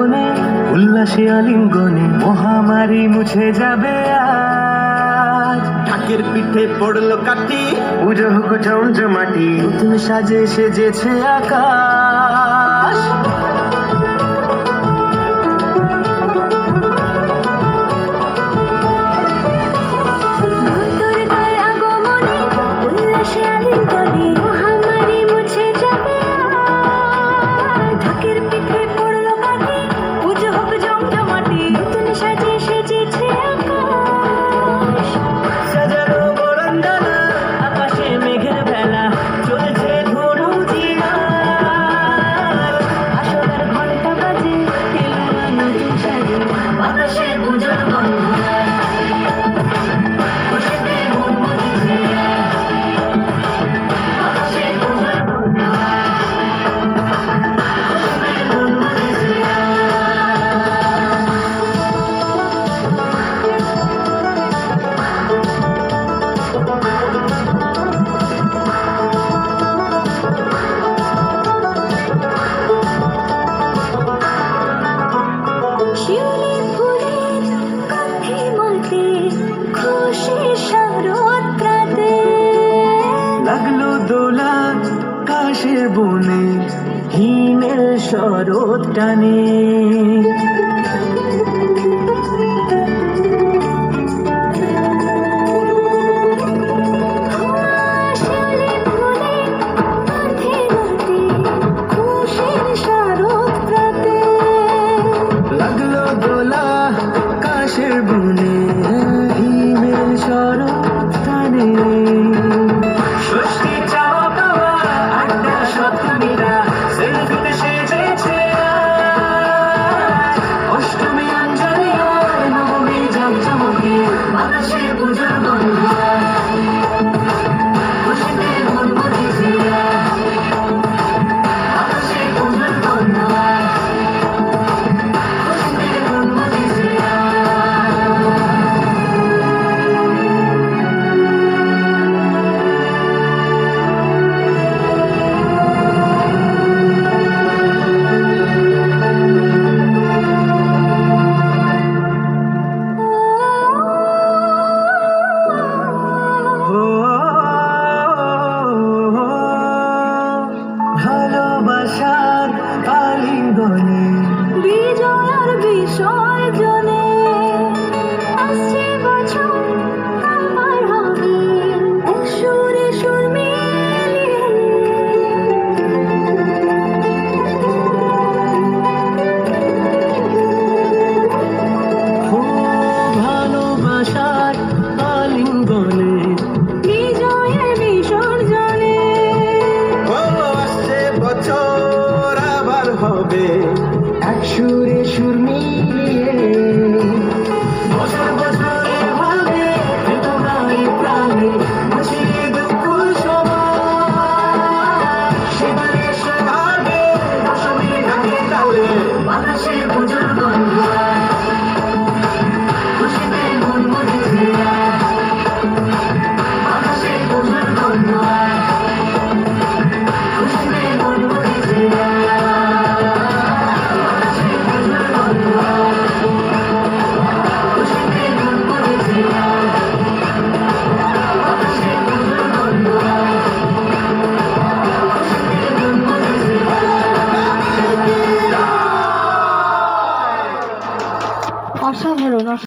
আগমনে উল্লাসে আলিঙ্গনে মহামারী মুছে যাবে আজ। ঢাকের পিঠে পড়লো কাটি, পুজো হোক জমজমাটি, নতুন সাজে সেজেছে আকাশ। সাজানো বরণডালা, আকাশে মেঘের ভেলা, চলছে ধনু জিয়ার। আসরের ঘন্টা বাজে, এলো না নতুন সাজে, বাতাসে পুজোর গন্ধ। খুশিতে মন মজেছে, বাতাসে পুজোর গন্ধ। খুশিতে মন মজেছে। শিউলি ফুলের গন্ধে মাতে খুশি শরৎ রাতে। লাগলো দোলা কাশের বনে, হিমেল শরৎ টানে। শিউলি ফুলের গন্ধে মাতে খুশির শরৎ রাতে। লাগলো দোলা কাশের বনে, হিমেল শরৎ টানে। ষষ্ঠী চাওয়া পাওয়া আড্ডা সপ্তমীরা সেলফিতে সেজেছে আজ। অষ্টমী অঞ্জলি হয়, নবমী ঝকঝমকে, বাতাসে পুজোর গন্ধ। খুশিতে মন মজেছে, বাতাসে পুজোর গন্ধ। খুশিতে মন মজেছে। ভালোবাসার আলিঙ্গনে বিজয়ার বিসর্জনে আসছে বছর আমার হবে এক সুরে সুর মিলিয়ে। ভালোবাসার আলিঙ্গনে বিজয়ের বিসর্জনে ও আসছে বছর আবার হবে এক সুরে সুর মিলিয়ে। বছর বছরে ভাবে বেদনায় প্রাণে মুছিয়ে দুঃখ সবার। সেবারে সভাবে দশমী ঢাকে তালে, বাতাসে পুজোর গন্ধ। খুশিতে মন মজেছে, বাতাসে পুজোর গন্ধ। খুশিতে মন মজেছে, বাতাসে পুজোর গন্ধ। খুশিতে মন মজেছে, বাতাসে পুজোর গন্ধ। খুশিতে মন মজেছে। অসাধারণ।